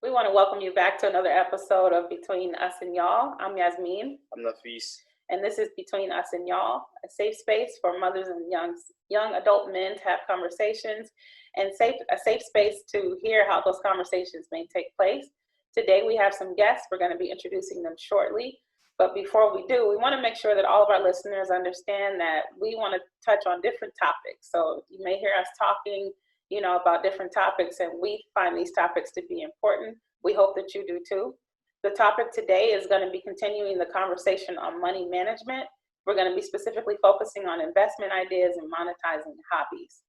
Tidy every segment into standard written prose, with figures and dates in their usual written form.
We want to welcome you back to another episode of Between Us and Y'all. I'm Yasmin. I'm Nafis. And this is Between Us and Y'all, a safe space for mothers and young adult men to have conversations and a safe space to hear how those conversations may take place. Today we have some guests. We're going to be introducing them shortly. But before we do, we want to make sure that all of our listeners understand that we want to touch on different topics. So you may hear us talking, about different topics, and we find these topics to be important. We hope that you do too. The topic today is going to be continuing the conversation on money management. We're going to be specifically focusing on investment ideas and monetizing hobbies.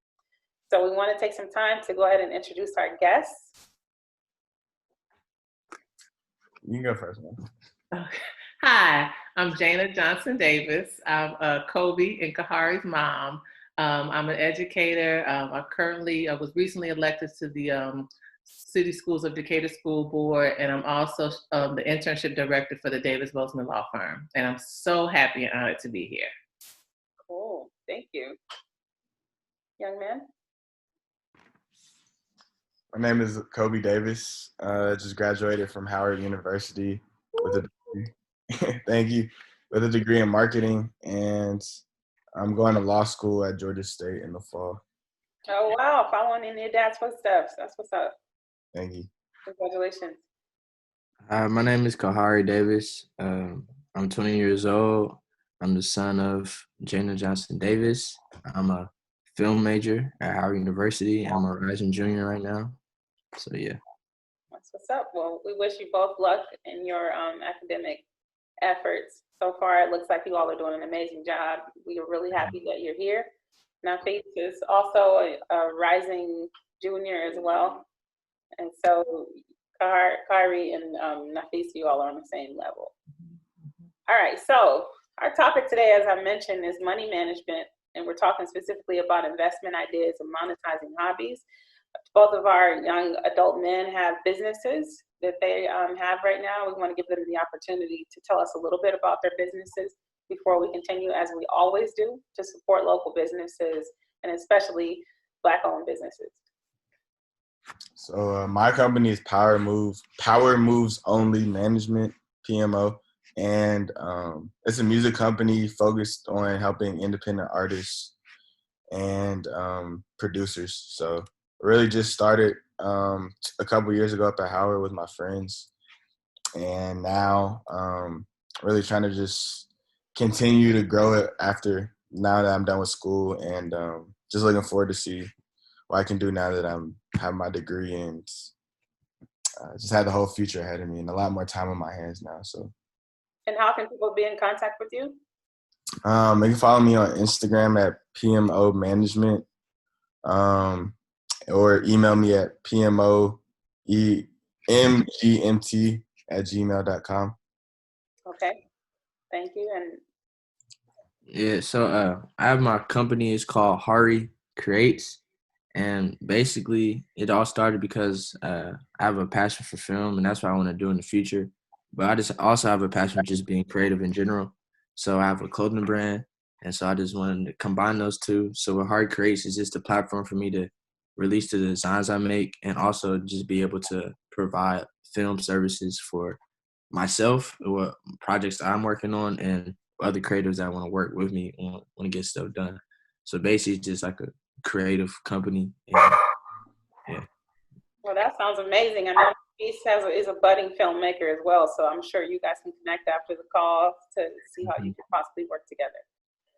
So we want to take some time to go ahead and introduce our guests. You can go first, man. Hi, I'm Jana Johnson Davis. I'm Kobi Khari's mom. I'm an educator. I was recently elected to the City Schools of Decatur School Board, and I'm also the internship director for the Davis Bozeman Law Firm. And I'm so happy and honored to be here. Cool, thank you. Young man? My name is Kobi Davis. Just graduated from Howard University with a degree. Thank you. With a degree in marketing, and I'm going to law school at Georgia State in the fall. Oh, wow. Following in your dad's footsteps. That's what's up. Thank you. Congratulations. My name is Khari Davis. I'm 20 years old. I'm the son of Jana Johnson Davis. I'm a film major at Howard University. I'm a rising junior right now. So, yeah. That's what's up. Well, we wish you both luck in your academic efforts. So far, it looks like you all are doing an amazing job. We are really happy that you're here. Nafis is also a rising junior as well. And so Khari and Nafis, you all are on the same level. All right, so our topic today, as I mentioned, is money management. And we're talking specifically about investment ideas and monetizing hobbies. Both of our young adult men have businesses that they have right now. We want to give them the opportunity to tell us a little bit about their businesses before we continue, as we always do, to support local businesses and especially Black-owned businesses. So my company is Power Moves Only Management, PMO, and it's a music company focused on helping independent artists and producers. So really just started a couple years ago up at Howard with my friends, and now really trying to just continue to grow it now that I'm done with school, and just looking forward to see what I can do now that I have my degree and just have the whole future ahead of me and a lot more time on my hands now. So. And how can people be in contact with you? You can follow me on Instagram at PMO Management, or email me at pmogmt@gmail.com. Okay, thank you. And yeah, so I have my company. It's called Hari Creates, and basically it all started because I have a passion for film, and that's what I want to do in the future. But I just also have a passion for just being creative in general. So I have a clothing brand, and so I just wanted to combine those two. So what Hari Creates is just a platform for me to release the designs I make, and also just be able to provide film services for myself, or projects I'm working on, and other creatives that want to work with me and want to get stuff done. So basically, it's just like a creative company. And, yeah. Well, that sounds amazing. I know Nafis is a budding filmmaker as well, so I'm sure you guys can connect after the call to see how you could possibly work together.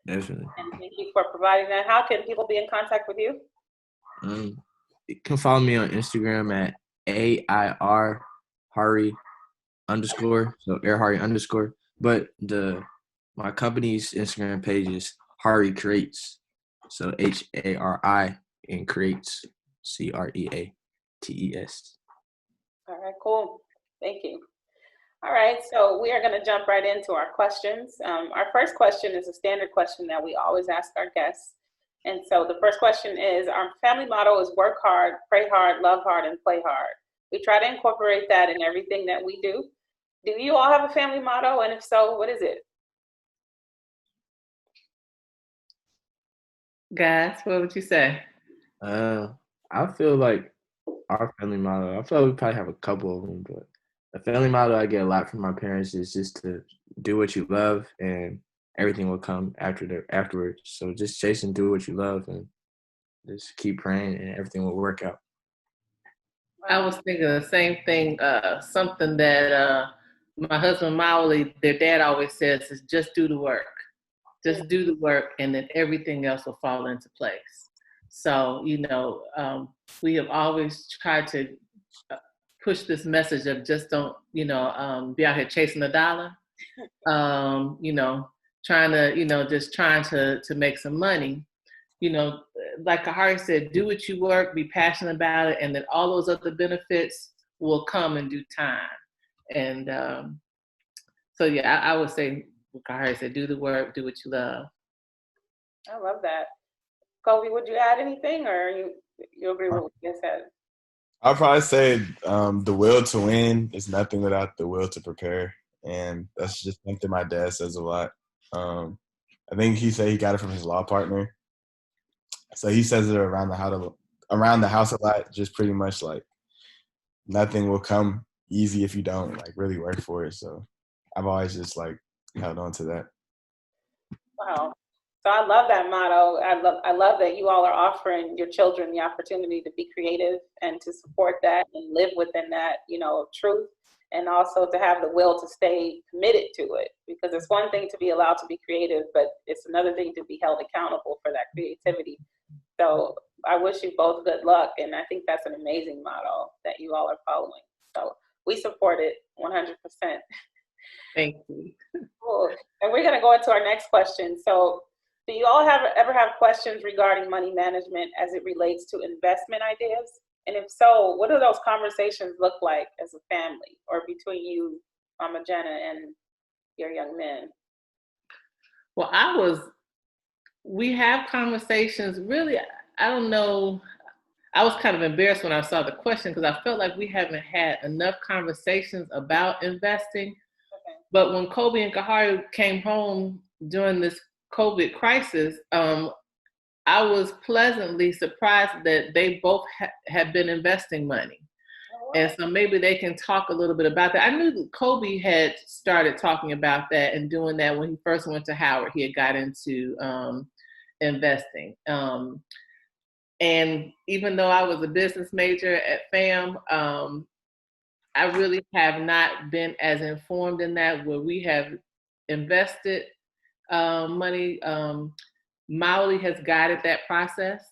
Definitely. And thank you for providing that. How can people be in contact with you? You can follow me on Instagram at AIR Hari _, so Air Hari _. But my company's Instagram page is Hari Creates, so HARI and Creates, CREATES. All right, cool. Thank you. All right, so we are going to jump right into our questions. Our first question is a standard question that we always ask our guests. And so the first question is, our family motto is work hard, pray hard, love hard, and play hard. We try to incorporate that in everything that we do. Do you all have a family motto? And if so, what is it? Guys, what would you say? I feel like our family motto, I feel like we probably have a couple of them, but the family motto I get a lot from my parents is just to do what you love and everything will come afterwards. So just chase and do what you love and just keep praying and everything will work out. I was thinking the same thing. Something that my husband Mauli, their dad always says is just do the work. Just do the work, and then everything else will fall into place. So, we have always tried to push this message of just don't, be out here chasing the dollar. Trying to, just trying to make some money. Like Khari said, do what you work, be passionate about it, and then all those other benefits will come in due time. And so, yeah, I would say, like Khari said, do the work, do what you love. I love that. Kobi, would you add anything, or you agree with what you said? I'll probably say the will to win is nothing without the will to prepare. And that's just something my dad says a lot. I think he said he got it from his law partner. So he says it around the house a lot, just pretty much like nothing will come easy if you don't like really work for it. So I've always just like held on to that. Wow. So I love that motto. I love that you all are offering your children the opportunity to be creative and to support that and live within that, truth, and also to have the will to stay committed to it. Because it's one thing to be allowed to be creative, but it's another thing to be held accountable for that creativity. So I wish you both good luck, and I think that's an amazing motto that you all are following. So we support it 100%. Thank you. Cool. And we're going to go into our next question. So do you all ever have questions regarding money management as it relates to investment ideas? And if so, what do those conversations look like as a family or between you, Mama Jana, and your young men? Well, we have conversations. Really, I don't know. I was kind of embarrassed when I saw the question because I felt like we haven't had enough conversations about investing. Okay. But when Kobi and Khari came home during this COVID crisis, I was pleasantly surprised that they both had been investing money. Oh, wow. And so maybe they can talk a little bit about that. I knew that Kobi had started talking about that and doing that when he first went to Howard. He had got into investing. And even though I was a business major at FAM, I really have not been as informed in that where we have invested money. Mauli has guided that process,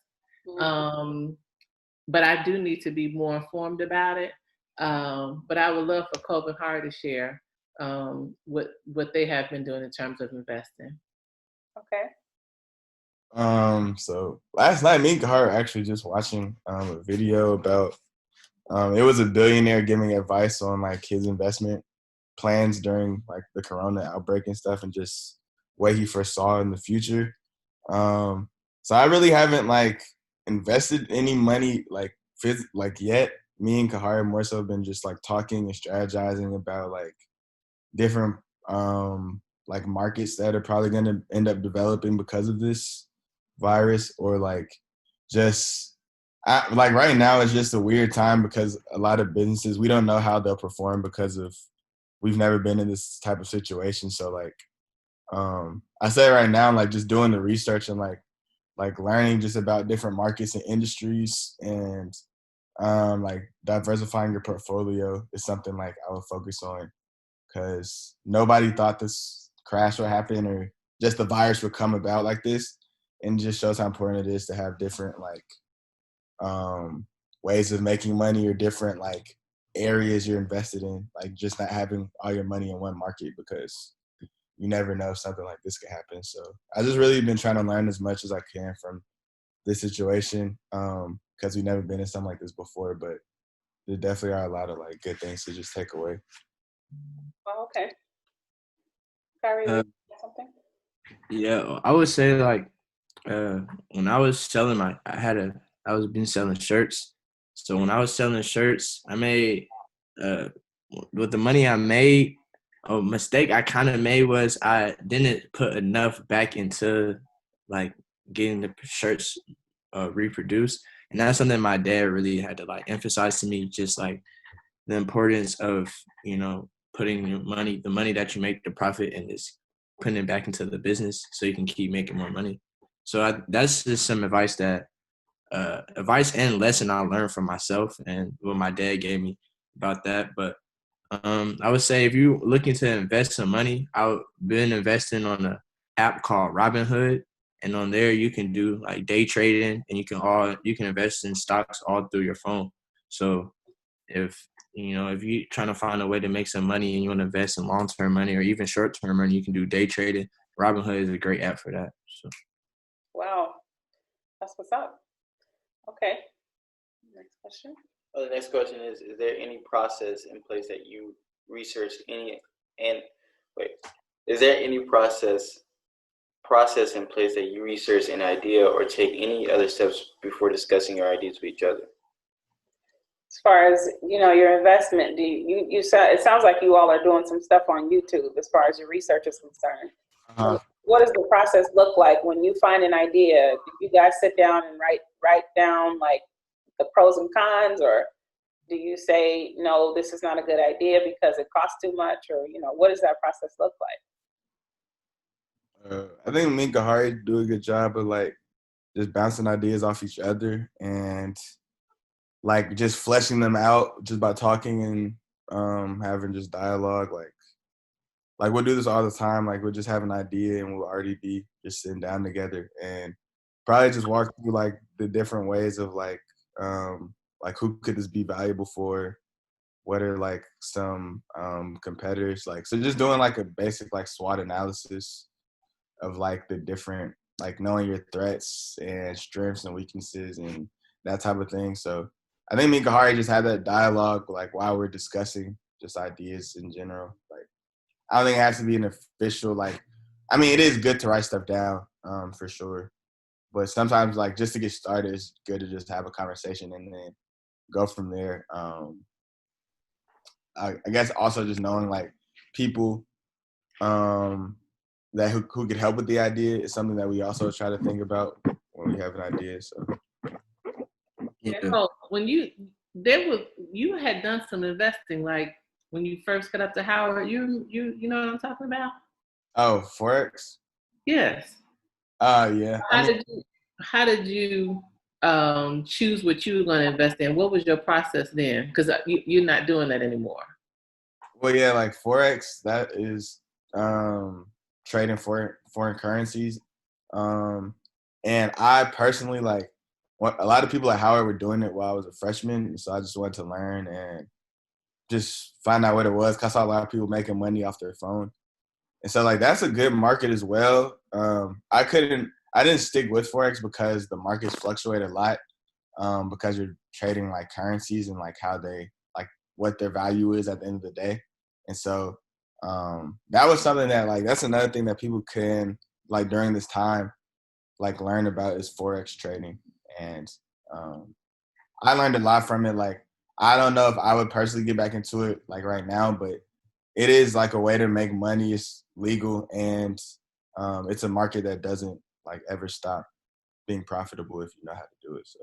but I do need to be more informed about it. But I would love for Kobi and Khari to share what they have been doing in terms of investing. Okay. So last night, me and Khari actually just watching a video about it was a billionaire giving advice on like his investment plans during like the corona outbreak and stuff, and just what he foresaw in the future. So I really haven't like invested any money like yet. Me and Khari more so have been just like talking and strategizing about like different like markets that are probably going to end up developing because of this virus, or like just like right now it's just a weird time because a lot of businesses, we don't know how they'll perform because of we've never been in this type of situation. So like I say right now, like just doing the research and like learning just about different markets and industries, and like diversifying your portfolio is something like I would focus on, because nobody thought this crash would happen or just the virus would come about like this. And just shows how important it is to have different like ways of making money or different like areas you're invested in, like just not having all your money in one market, because you never know if something like this could happen. So I just really been trying to learn as much as I can from this situation, because we've never been in something like this before, but there definitely are a lot of like good things to just take away. Oh, okay. Khari, something? Yeah, I would say like when I was selling I was been selling shirts. So when I was selling shirts, I made with the money I made, a mistake I kind of made was I didn't put enough back into like getting the shirts reproduced. And that's something my dad really had to like emphasize to me, just like the importance of, putting your money, the money that you make, the profit, and just putting it back into the business so you can keep making more money. So that's just some advice and lesson I learned from myself and what my dad gave me about that. But I would say if you're looking to invest some money, I've been investing on an app called Robinhood, and on there you can do like day trading, and you can invest in stocks all through your phone. So if you're trying to find a way to make some money and you want to invest in long-term money or even short-term money, you can do day trading. Robinhood is a great app for that. So. Wow, that's what's up. Okay, next question. The next question is there any process in place that you research is there any process in place that you research an idea or take any other steps before discussing your ideas with each other? As far as, your investment, it sounds like you all are doing some stuff on YouTube as far as your research is concerned. What does the process look like when you find an idea? Do you guys sit down and write down like the pros and cons, or do you say, no, this is not a good idea because it costs too much, or, what does that process look like? I think me and Khari do a good job of like just bouncing ideas off each other and like just fleshing them out just by talking and having just dialogue. Like we'll do this all the time. Like we'll just have an idea and we'll already be just sitting down together and probably just walk through like the different ways of like who could this be valuable for? What are like some competitors like? So just doing like a basic like SWOT analysis of like the different, like knowing your threats and strengths and weaknesses and that type of thing. So I think me and Khari just had that dialogue like while we're discussing just ideas in general. Like I don't think it has to be an official like. I mean, it is good to write stuff down for sure, but sometimes like just to get started, it's good to just have a conversation and then go from there. I guess also just knowing like people that who could help with the idea is something that we also try to think about when we have an idea. So. Yeah. So when you had done some investing, like when you first got up to Howard, you know what I'm talking about? Oh, Forex? Yes. Yeah. How did you choose what you were going to invest in? What was your process then? Because you're not doing that anymore. Well, yeah, like Forex, that is trading foreign currencies. And I personally like, a lot of people at Howard were doing it while I was a freshman, so I just wanted to learn and just find out what it was. Cause I saw a lot of people making money off their phone, and so like that's a good market as well. I didn't stick with Forex because the markets fluctuate a lot, because you're trading like currencies and like how they like what their value is at the end of the day, and so that was something that like that's another thing that people can like during this time like learn about is Forex trading. And I learned a lot from it. Like, I don't know if I would personally get back into it like right now, but it is like a way to make money. It's legal, and it's a market that doesn't like ever stop being profitable if you know how to do it. So.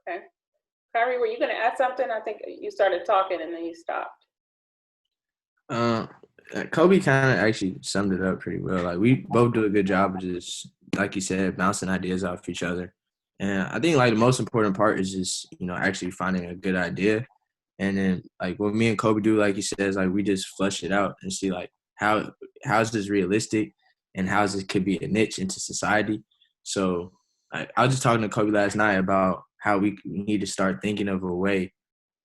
Okay. Khari, were you going to add something? I think you started talking and then you stopped. Kobi kind of actually summed it up pretty well. Like we both do a good job of just, like you said, bouncing ideas off each other. And I think like the most important part is just, actually finding a good idea. And then like what me and Kobi do, like you said, is like we just flush it out and see like how is this realistic and how is this could be a niche into society. So I was just talking to Kobi last night about how we need to start thinking of a way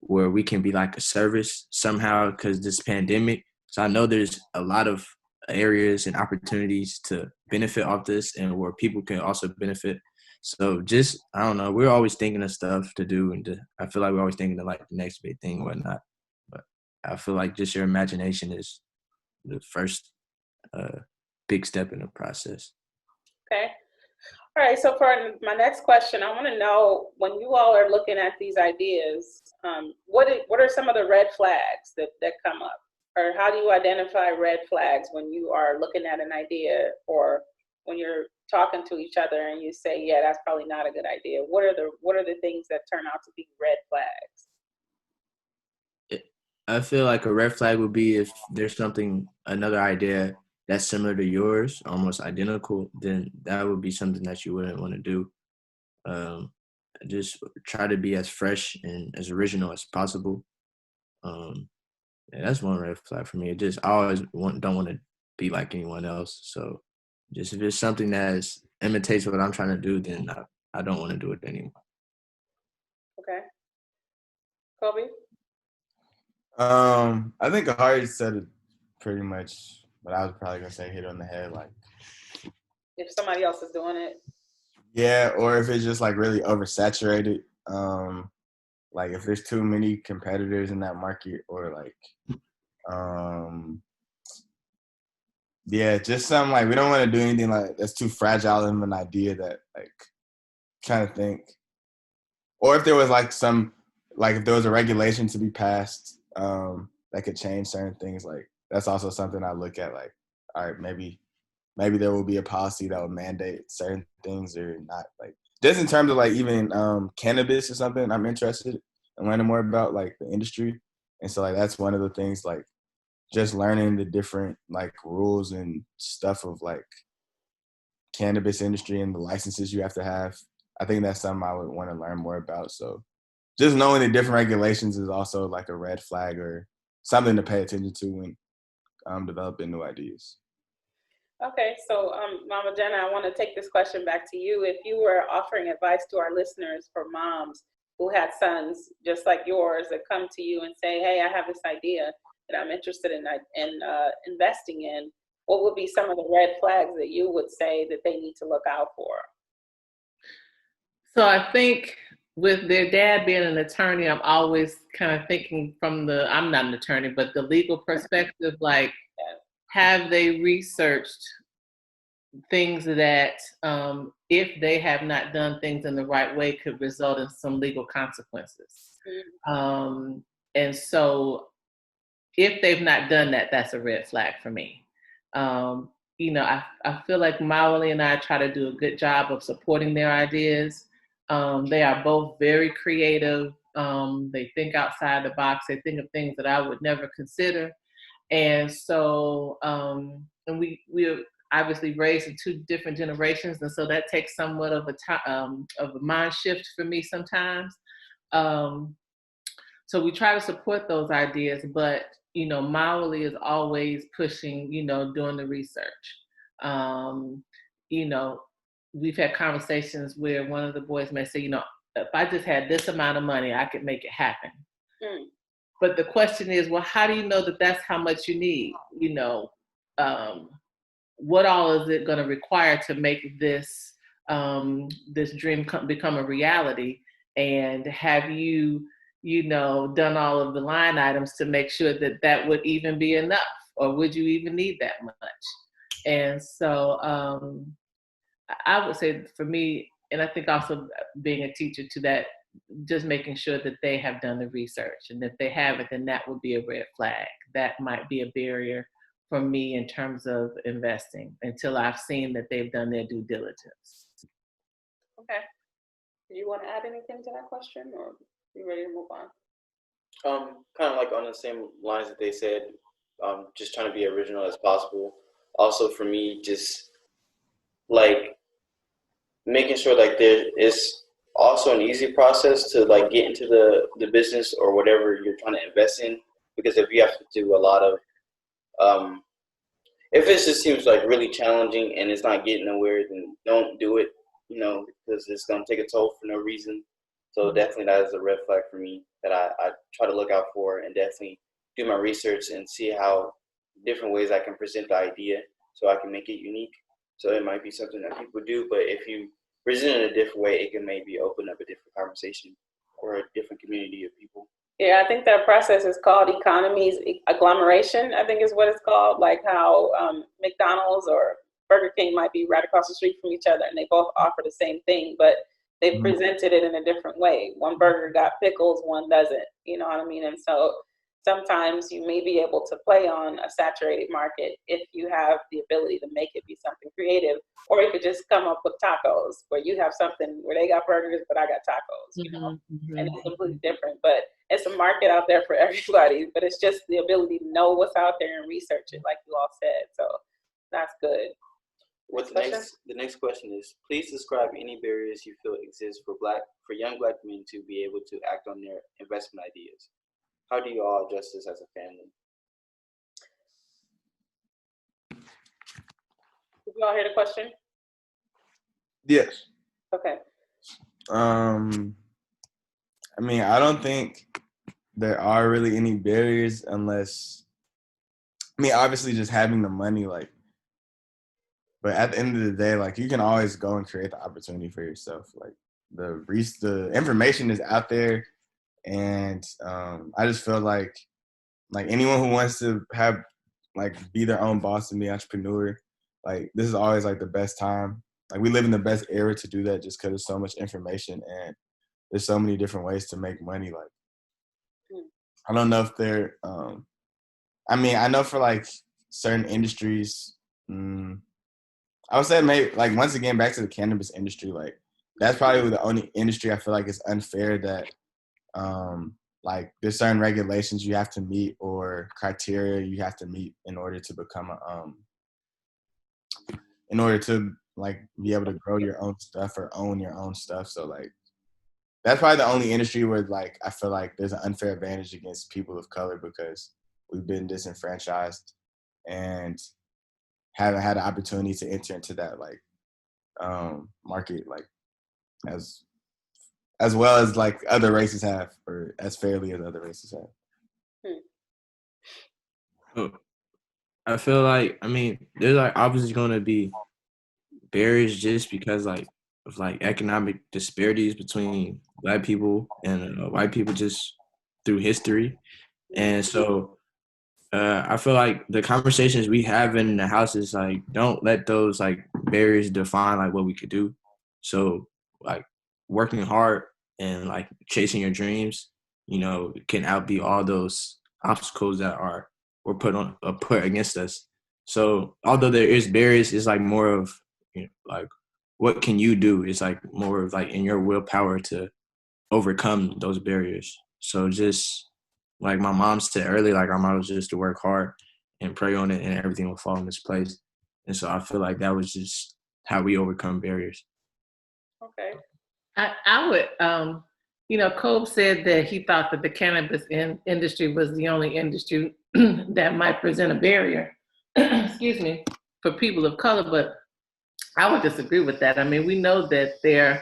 where we can be like a service somehow because this pandemic. So I know there's a lot of areas and opportunities to benefit off this and where people can also benefit. So just, I don't know, we're always thinking of stuff to do. And I feel like we're always thinking of like the next big thing and whatnot. But I feel like just your imagination is the first big step in the process. Okay. All right, so for my next question, I want to know when you all are looking at these ideas, what are some of the red flags that come up? Or how do you identify red flags when you are looking at an idea or when you're talking to each other and you say, yeah, that's probably not a good idea? What are the things that turn out to be red flags? I feel like a red flag would be if there's another idea that's similar to yours, almost identical, then that would be something that you wouldn't want to do. Just try to be as fresh and as original as possible. Yeah, that's one red flag for me. I always don't want to be like anyone else. So just if it's something that imitates what I'm trying to do, then I don't want to do it anymore. Okay. Kobi? I think Khari said it pretty much, but I was probably gonna say hit on the head. Like, If somebody else is doing it. yeah, or if it's just like really oversaturated. Like if there's too many competitors in that market, or like, yeah, just something like we don't want to do anything like that's too fragile of an idea that like trying to think. Or if there was like if there was a regulation to be passed that could change certain things, like that's also something I look at. Like, all right, maybe there will be a policy that will mandate certain things or not. Like just in terms of like even cannabis or something, I'm interested in learning more about like the industry, and so like that's one of the things, like just learning the different like rules and stuff of like cannabis industry and the licenses you have to have. I think that's something I would want to learn more about. So just knowing the different regulations is also like a red flag or something to pay attention to when developing new ideas. Okay, so Mama Jana, I want to take this question back to you. If you were offering advice to our listeners for moms who had sons just like yours that come to you and say, hey, I have this idea that I'm interested in investing in, what would be some of the red flags that you would say that they need to look out for? So I think with their dad being an attorney, I'm always kind of thinking from I'm not an attorney, but the legal perspective, like, have they researched things that if they have not done things in the right way could result in some legal consequences? And so if they've not done that, that's a red flag for me. I feel like Mawali and I try to do a good job of supporting their ideas. They are both very creative. They think outside the box. They think of things that I would never consider. And so, and we obviously raised in two different generations, and so that takes somewhat of a mind shift for me sometimes. So we try to support those ideas, but Mawali is always pushing, doing the research. We've had conversations where one of the boys may say, if I just had this amount of money, I could make it happen. But the question is, well, how do you know that that's how much you need? What all is it going to require to make this this dream become a reality? And have you done all of the line items to make sure that that would even be enough, or would you even need that much? And so I would say for me, and I think also being a teacher to that, just making sure that they have done the research, and if they haven't, then that would be a red flag. That might be a barrier for me in terms of investing until I've seen that they've done their due diligence. Okay. Do you want to add anything to that question, or are you ready to move on? Kind of like on the same lines that they said, just trying to be original as possible. Also for me, just like making sure like there is also an easy process to like get into the business or whatever you're trying to invest in. Because if you have to do a lot of, if it just seems like really challenging and it's not getting nowhere, then don't do it, because it's going to take a toll for no reason. So definitely that is a red flag for me that I try to look out for, and definitely do my research and see how different ways I can present the idea so I can make it unique. So it might be something that people do, but if you present it in a different way, it can maybe open up a different conversation or a different community of people. Yeah, I think that process is called economies agglomeration, I think is what it's called. Like how McDonald's or Burger King might be right across the street from each other and they both offer the same thing, but they presented it in a different way. One burger got pickles, one doesn't, you know what I mean? And so sometimes you may be able to play on a saturated market if you have the ability to make it be something creative, or you could just come up with tacos where you have something where they got burgers, but I got tacos, you know, and it's completely different. But it's a market out there for everybody, but it's just the ability to know what's out there and research it, like you all said. So that's good. The next question is, please describe any barriers you feel exist for young Black men to be able to act on their investment ideas. How do you all address this as a family? Did you all hear the question? Yes. Okay. I mean, I don't think there are really any barriers unless, I mean, obviously just having the money, like, but at the end of the day, like, you can always go and create the opportunity for yourself. Like, the information is out there, and I just feel like anyone who wants to have, like, be their own boss and be an entrepreneur, like, this is always, like, the best time. Like, we live in the best era to do that just because there's so much information and there's so many different ways to make money. Like, I don't know if they're, I mean, I know for, like, certain industries, I would say maybe, like, once again, back to the cannabis industry, like, that's probably the only industry I feel like it's unfair that, like, there's certain regulations you have to meet or criteria you have to meet in order to become in order to, like, be able to grow your own stuff or own your own stuff. So, like, that's probably the only industry where, like, I feel like there's an unfair advantage against people of color because we've been disenfranchised and haven't had the opportunity to enter into that, like, market, like, as well as, like, other races have, or as fairly as other races have. Oh, I feel like, I mean, there's like obviously going to be barriers just because like of like economic disparities between Black people and white people just through history. And so I feel like the conversations we have in the house is like, don't let those like barriers define like what we could do. So like working hard and like chasing your dreams, you know, can outbe all those obstacles that were put against us. So although there is barriers, it's like more of, you know, like what can you do? It's like more of like in your willpower to overcome those barriers. So just like my mom said earlier, like our motto was just to work hard and pray on it and everything will fall in its place. And so I feel like that was just how we overcome barriers. Okay. I would, you know, Kobe said that he thought that the cannabis industry was the only industry that might present a barrier, excuse me, for people of color, but I would disagree with that. I mean, we know that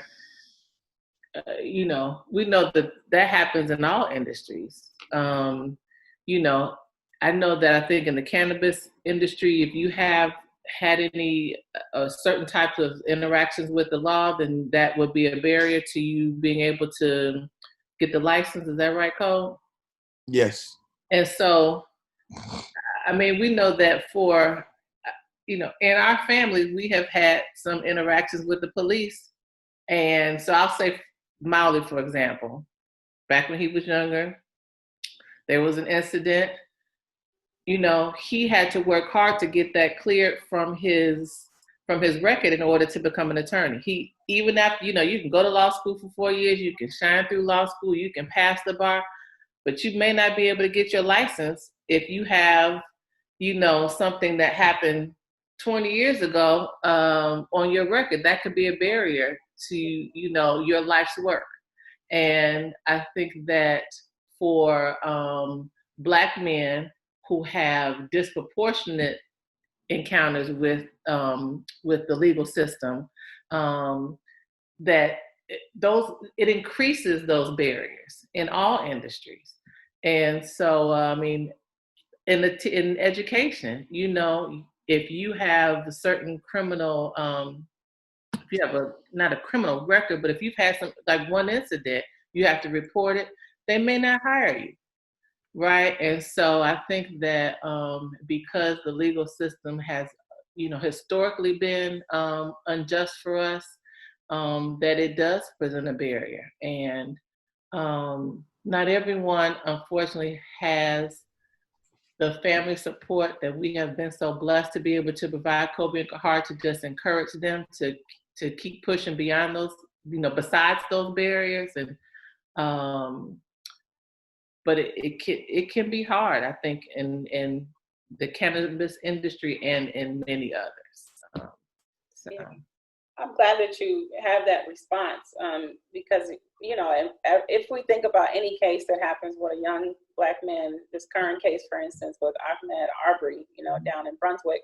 you know, we know that happens in all industries. You know, I know that I think in the cannabis industry, if you have had any certain types of interactions with the law, then that would be a barrier to you being able to get the license. Is that right, Cole? Yes. And so, I mean, we know that for, you know, in our family, we have had some interactions with the police. And so I'll say Miley, for example, back when he was younger, there was an incident. You know, he had to work hard to get that cleared from his record in order to become an attorney. He, even after, you know, you can go to law school for 4 years, you can shine through law school, you can pass the bar, but you may not be able to get your license if you have, you know, something that happened 20 years ago on your record. That could be a barrier to, you know, your life's work. And I think that for Black men who have disproportionate encounters with the legal system, that it increases those barriers in all industries. And so, I mean, in education, you know, if you have a certain criminal, if you have not a criminal record, but if you've had some, like one incident, you have to report it, they may not hire you, right? And so I think that because the legal system has, you know, historically been unjust for us, that it does present a barrier. And Not everyone, unfortunately, has the family support that we have been so blessed to be able to provide. Kobi and Khari, to just encourage them to keep pushing beyond those, besides those barriers. And but it can be hard, I think, in the cannabis industry and in many others. Yeah. I'm glad that you have that response, because, if we think about any case that happens with a young Black man, this current case, for instance, with Ahmed Arbery, down in Brunswick,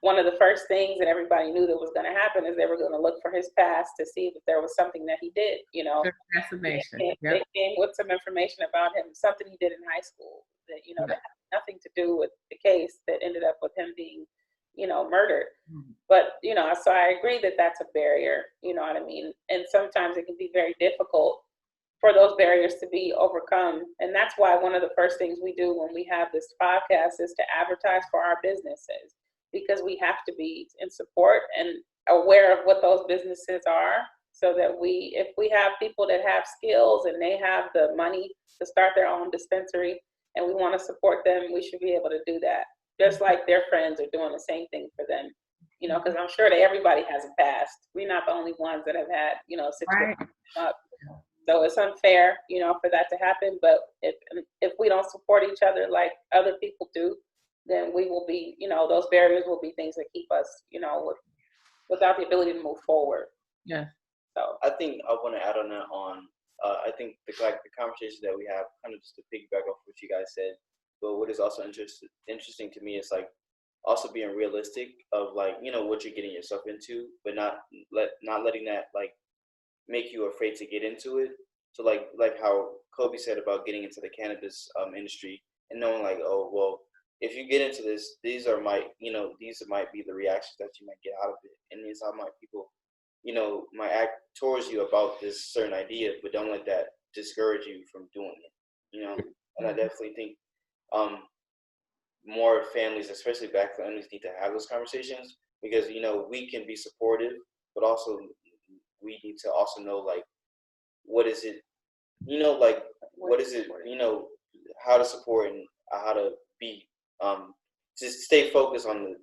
one of the first things that everybody knew that was going to happen is they were going to look for his past to see if there was something that he did, They came with some information about him, something he did in high school that, that had nothing to do with the case that ended up with him being, murdered. But, so I agree that that's a barrier, you know what I mean? And sometimes it can be very difficult for those barriers to be overcome. And that's why one of the first things we do when we have this podcast is to advertise for our businesses, because we have to be in support and aware of what those businesses are, so that if we have people that have skills and they have the money to start their own dispensary and we want to support them, we should be able to do that. Just like their friends are doing the same thing for them, because I'm sure that everybody has a past. We're not the only ones that have had, situations come up. So it's unfair, for that to happen. But if we don't support each other like other people do, then we will be, those barriers will be things that keep us, without the ability to move forward. Yeah. So I think I want to add on that I think the conversation that we have, kind of just to piggyback off what you guys said, but what is also interesting to me is like also being realistic of like, what you're getting yourself into, but not letting that like make you afraid to get into it. So like how Kobi said about getting into the cannabis industry and knowing like, oh, well, if you get into this, these might be the reactions that you might get out of it. And these are people, might act towards you about this certain idea, but don't let that discourage you from doing it, And I definitely think more families, especially Black families, need to have those conversations because, we can be supportive, but also we need to also know, like, what is it, what is it, how to support and how to be, just stay focused on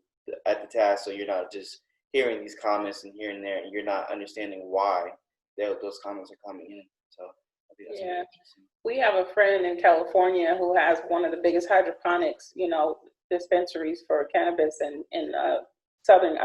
at the task, so you're not just hearing these comments and here and there, and you're not understanding why those comments are coming in. So I think that's really interesting. We have a friend in California who has one of the biggest hydroponics, dispensaries for cannabis in Southern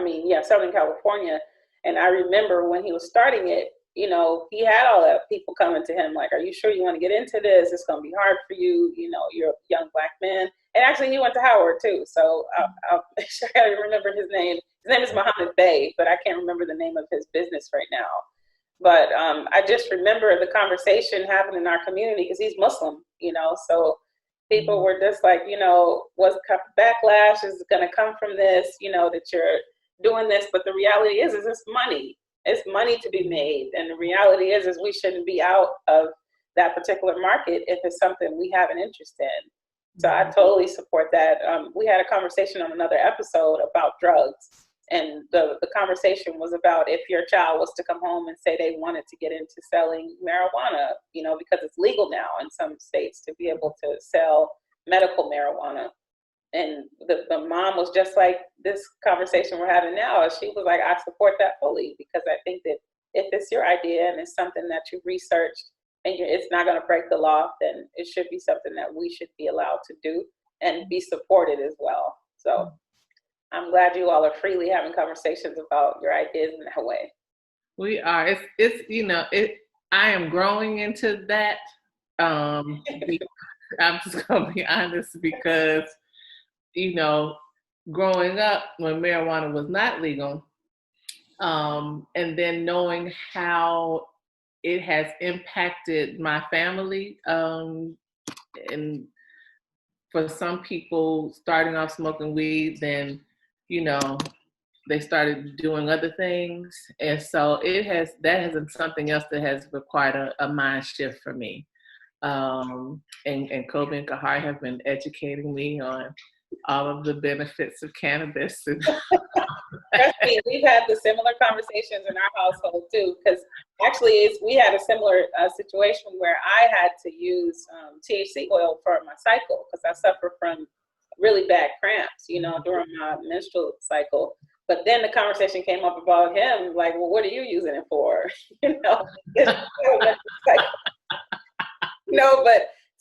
California. And I remember when he was starting it, he had all the people coming to him like, are you sure you want to get into this? It's going to be hard for you. You're a young Black man. And actually he went to Howard too. So I'll make sure I remember his name. His name is Muhammad Bey, but I can't remember the name of his business right now. But I just remember the conversation happening in our community because he's Muslim, so people were just like, what's backlash is going to come from this, that you're doing this. But the reality is it's money. It's money to be made. And the reality is we shouldn't be out of that particular market if it's something we have an interest in. So I totally support that. We had a conversation on another episode about drugs. And the conversation was about if your child was to come home and say they wanted to get into selling marijuana, because it's legal now in some states to be able to sell medical marijuana. And the mom was just like this conversation we're having now. She was like, I support that fully because I think that if it's your idea and it's something that you researched and it's not going to break the law, then it should be something that we should be allowed to do and be supported as well. So I'm glad you all are freely having conversations about your ideas in that way. We are. I am growing into that. I'm just gonna be honest because, growing up when marijuana was not legal, and then knowing how it has impacted my family, and for some people starting off smoking weed, then they started doing other things. And so that has been something else that has required a mind shift for me. And Kobi and Khari have been educating me on all of the benefits of cannabis. Trust me, we've had the similar conversations in our household too, because actually we had a similar situation where I had to use THC oil for my cycle because I suffer from really bad cramps, during my menstrual cycle. But then the conversation came up about him, like, well, what are you using it for? But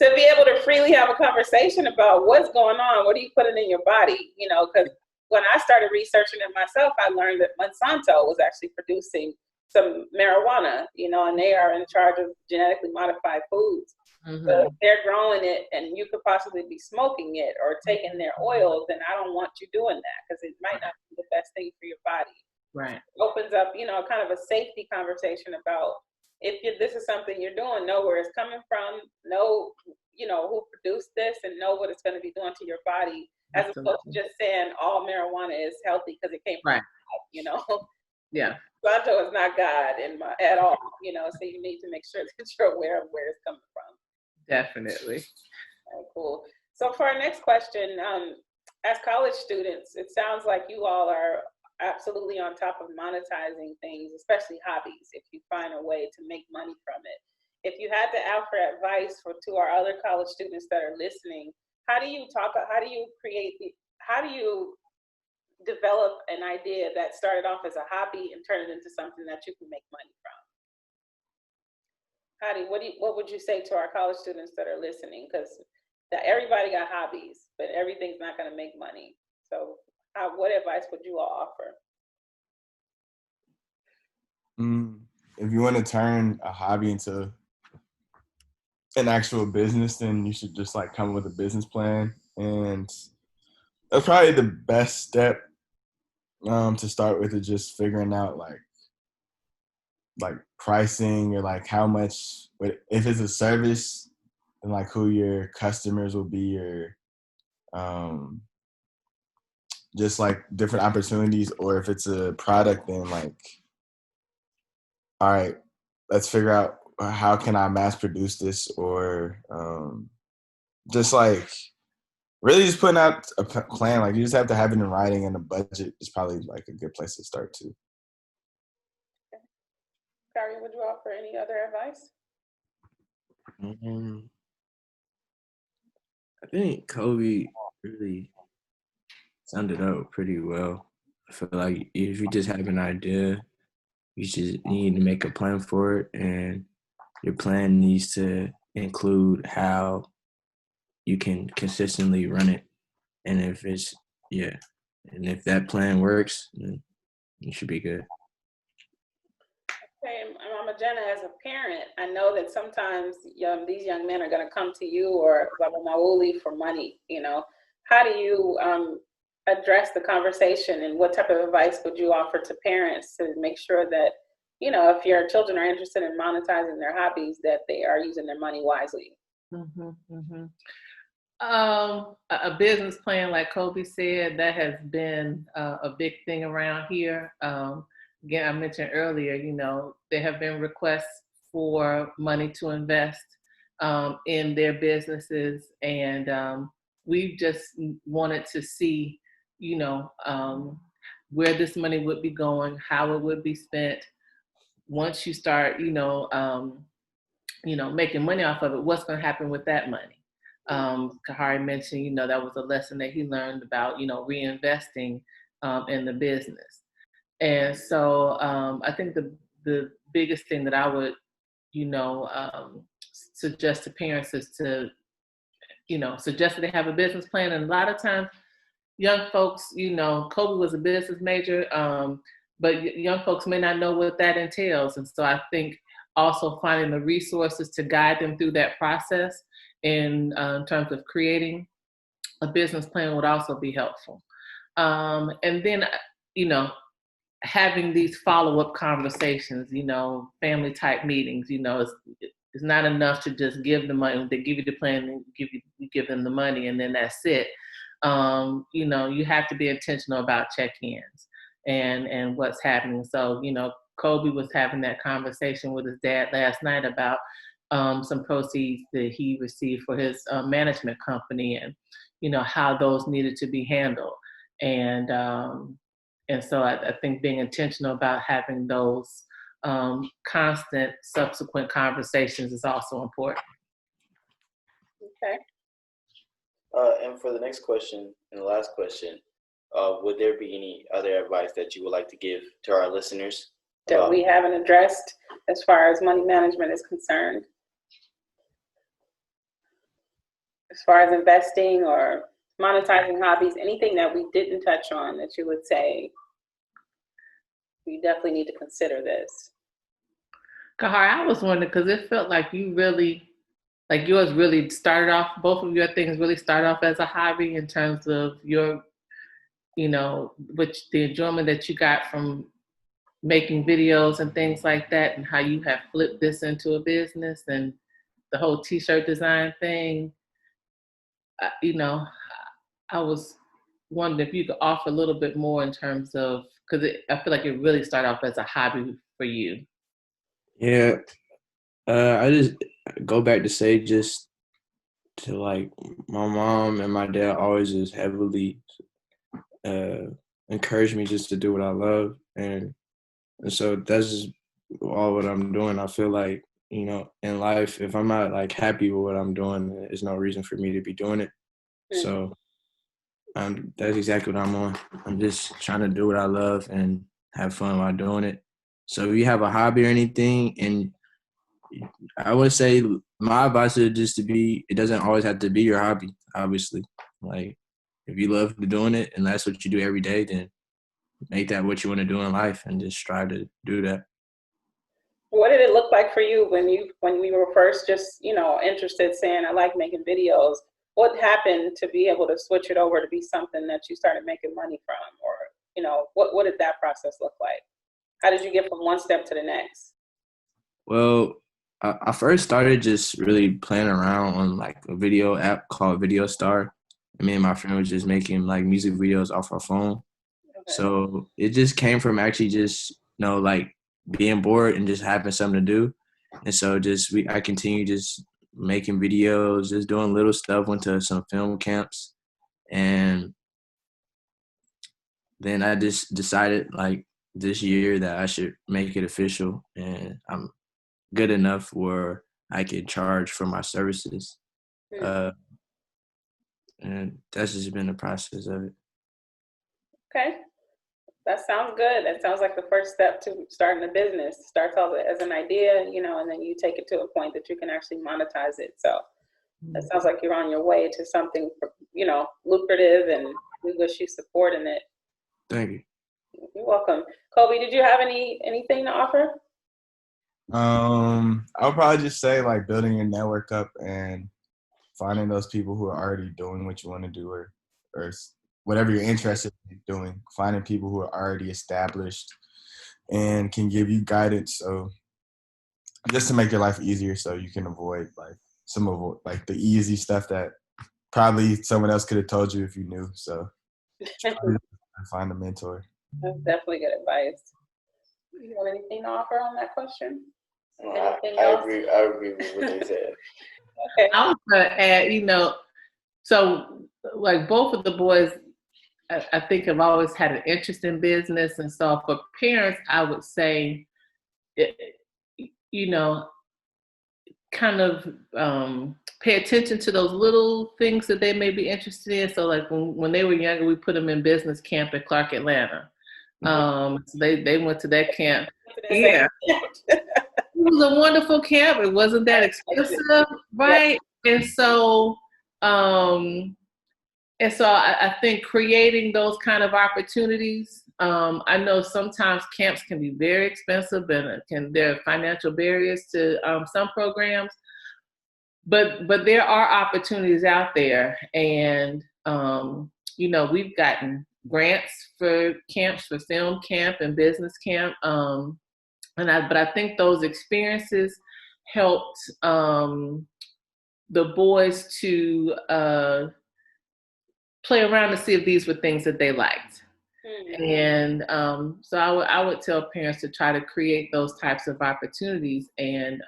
to be able to freely have a conversation about what's going on, what are you putting in your body, because when I started researching it myself, I learned that Monsanto was actually producing some marijuana, and they are in charge of genetically modified foods. Mm-hmm. So if they're growing it and you could possibly be smoking it or taking their oils, then I don't want you doing that because it might not be the best thing for your body. Right. It opens up, kind of a safety conversation about if this is something you're doing, know where it's coming from, know, who produced this and know what it's going to be doing to your body. As opposed to just saying all marijuana is healthy because it came from God, Yeah. Monsanto is not God at all, so you need to make sure that you're aware of where it's coming from. Definitely. Okay, cool. So for our next question, as college students, it sounds like you all are absolutely on top of monetizing things, especially hobbies, if you find a way to make money from it. If you had to offer advice to our other college students that are listening, how do you develop an idea that started off as a hobby and turn it into something that you can make money from? What would you say to our college students that are listening? Because everybody got hobbies, but everything's not going to make money. So what advice would you all offer? If you want to turn a hobby into an actual business, then you should just come up with a business plan, and that's probably the best step to start with, is just figuring out like pricing or how much. But if it's a service, then who your customers will be, or just different opportunities. Or if it's a product, then all right, let's figure out how can I mass produce this, or just really just putting out a plan. You just have to have it in writing, and a budget is probably a good place to start too. Khari, would you offer any other advice? I think Kobi really summed it up pretty well. I feel like if you just have an idea, you just need to make a plan for it, and your plan needs to include how you can consistently run it. And if that plan works, then you should be good. Okay, Mama Jana, as a parent, I know that sometimes these young men are going to come to you or Baba Mauli for money. How do you address the conversation, and what type of advice would you offer to parents to make sure that, if your children are interested in monetizing their hobbies, that they are using their money wisely? Mm-hmm, mm-hmm. A business plan, like Kobi said, that has been a big thing around here. Again, I mentioned earlier, there have been requests for money to invest in their businesses, and we just wanted to see, where this money would be going, how it would be spent. Once you start, making money off of it, what's going to happen with that money? Khari mentioned, that was a lesson that he learned about, reinvesting in the business. And so I think the biggest thing that I would, suggest to parents is to, suggest that they have a business plan. And a lot of times, young folks, Kobi was a business major, but young folks may not know what that entails. And so I think also finding the resources to guide them through that process in terms of creating a business plan would also be helpful. And then, having these follow-up conversations, family type meetings, it's not enough to just give the money. They give you the plan and you give them the money and then that's it. You have to be intentional about check-ins and what's happening. So, Kobi was having that conversation with his dad last night about some proceeds that he received for his management company. And, how those needed to be handled. And so I think being intentional about having those constant subsequent conversations is also important. Okay. And for the next question and the last question, would there be any other advice that you would like to give to our listeners? That we haven't addressed as far as money management is concerned? As far as investing or monetizing hobbies, anything that we didn't touch on that you would say, you definitely need to consider this? Khari, I was wondering, because it felt like yours really started off, both of your things really started off as a hobby in terms of your, which the enjoyment that you got from making videos and things like that, and how you have flipped this into a business and the whole t-shirt design thing. I was wondering if you could offer a little bit more in terms of, because I feel like it really started off as a hobby for you. Yeah, I just go back to say just to like my mom and my dad always just heavily encourage me just to do what I love, and so that's just all what I'm doing. I feel like, in life, if I'm not like happy with what I'm doing, there's no reason for me to be doing it. So that's exactly what I'm on. I'm just trying to do what I love and have fun while doing it. So if you have a hobby or anything, and I would say my advice is just to be, it doesn't always have to be your hobby, obviously. Like, if you love doing it and that's what you do every day, then make that what you want to do in life and just try to do that. What did it look like for you when we were first just, interested, saying, I like making videos? What happened to be able to switch it over to be something that you started making money from? Or, what did that process look like? How did you get from one step to the next? Well, I first started just really playing around on like a video app called Video Star. And me and my friend was just making like music videos off our phone. Okay. So it just came from actually just, like being bored and just having something to do. And so I continued just making videos, just doing little stuff, went to some film camps. And then I just decided like this year that I should make it official, and I'm good enough where I could charge for my services. And that's just been the process of it. Okay. That sounds good. That sounds like the first step to starting a business. Starts off as an idea, and then you take it to a point that you can actually monetize it. So that sounds like you're on your way to something, lucrative, and we wish you support in it. Thank you. You're welcome. Kobi, did you have anything to offer? I would probably just say like building your network up and finding those people who are already doing what you want to do, or whatever you're interested in doing, finding people who are already established and can give you guidance. So just to make your life easier, so you can avoid like some of like the easy stuff that probably someone else could have told you if you knew. So find a mentor. That's definitely good advice. You want anything to offer on that question? I agree with what they said. Okay. I was going to add, so like both of the boys, I think have always had an interest in business. And so for parents, I would say, kind of pay attention to those little things that they may be interested in. So like when they were younger, we put them in business camp at Clark, Atlanta. So they went to that camp. Yeah. It was a wonderful camp. It wasn't that expensive, right? And so I think creating those kind of opportunities. I know sometimes camps can be very expensive, and there are financial barriers to some programs. But there are opportunities out there, and we've gotten grants for camps, for film camp and business camp. But I think those experiences helped the boys to play around to see if these were things that they liked. Mm-hmm. And so I would tell parents to try to create those types of opportunities. And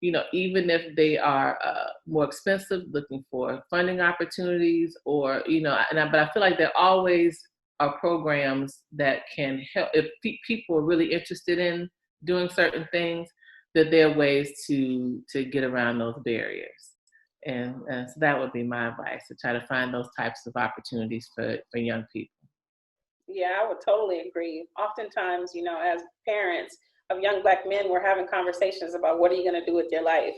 even if they are more expensive, looking for funding opportunities, or but I feel like there always are programs that can help if people are really interested in doing certain things. That there are ways to get around those barriers, and so that would be my advice, to try to find those types of opportunities for young people. Yeah, I would totally agree. Oftentimes, as parents of young Black men, we're having conversations about what are you going to do with your life,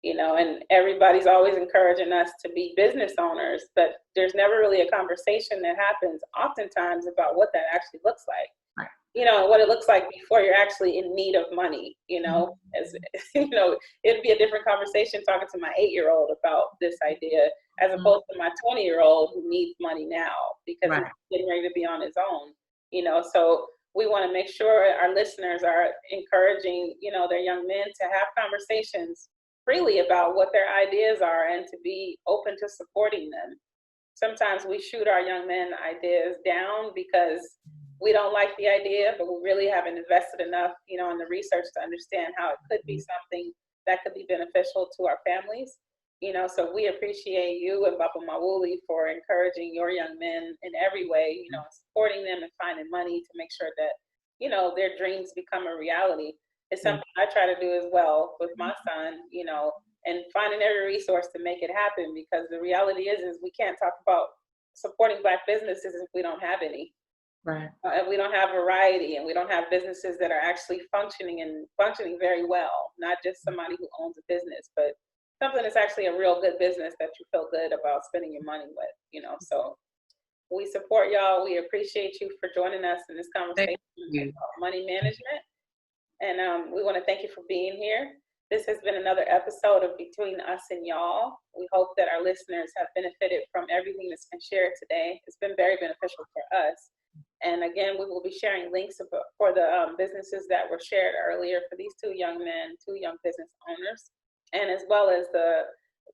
and everybody's always encouraging us to be business owners, but there's never really a conversation that happens oftentimes about what that actually looks like. Right. What it looks like before you're actually in need of money, as it'd be a different conversation talking to my 8-year-old about this idea as opposed to my 20-year-old who needs money now because Right. he's getting ready to be on his own, so we want to make sure our listeners are encouraging, their young men to have conversations freely about what their ideas are and to be open to supporting them. Sometimes we shoot our young men ideas down because we don't like the idea, but we really haven't invested enough, in the research to understand how it could be something that could be beneficial to our families. So we appreciate you and Baba Mawuli for encouraging your young men in every way, supporting them and finding money to make sure that, their dreams become a reality. It's something I try to do as well with my son, and finding every resource to make it happen, because the reality is we can't talk about supporting Black businesses if we don't have any. Right. And we don't have variety, and we don't have businesses that are actually functioning very well, not just somebody who owns a business, but something that's actually a real good business that you feel good about spending your money with, So we support y'all. We appreciate you for joining us in this conversation about money management. And we want to thank you for being here. This has been another episode of Between Us and Y'all. We hope that our listeners have benefited from everything that's been shared today. It's been very beneficial for us. And again, we will be sharing links for the businesses that were shared earlier for these two young men, two young business owners, and as well as the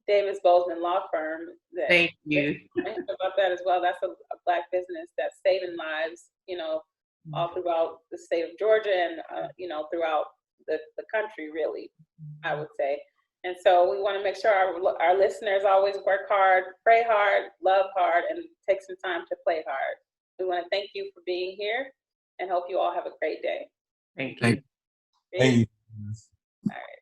Davis Bozeman Law Firm. Thank you. About that as well. That's a Black business that's saving lives, all throughout the state of Georgia and, throughout the country, really, I would say. And so we want to make sure our listeners always work hard, pray hard, love hard, and take some time to play hard. We want to thank you for being here and hope you all have a great day. Thank you. Thank you. All right.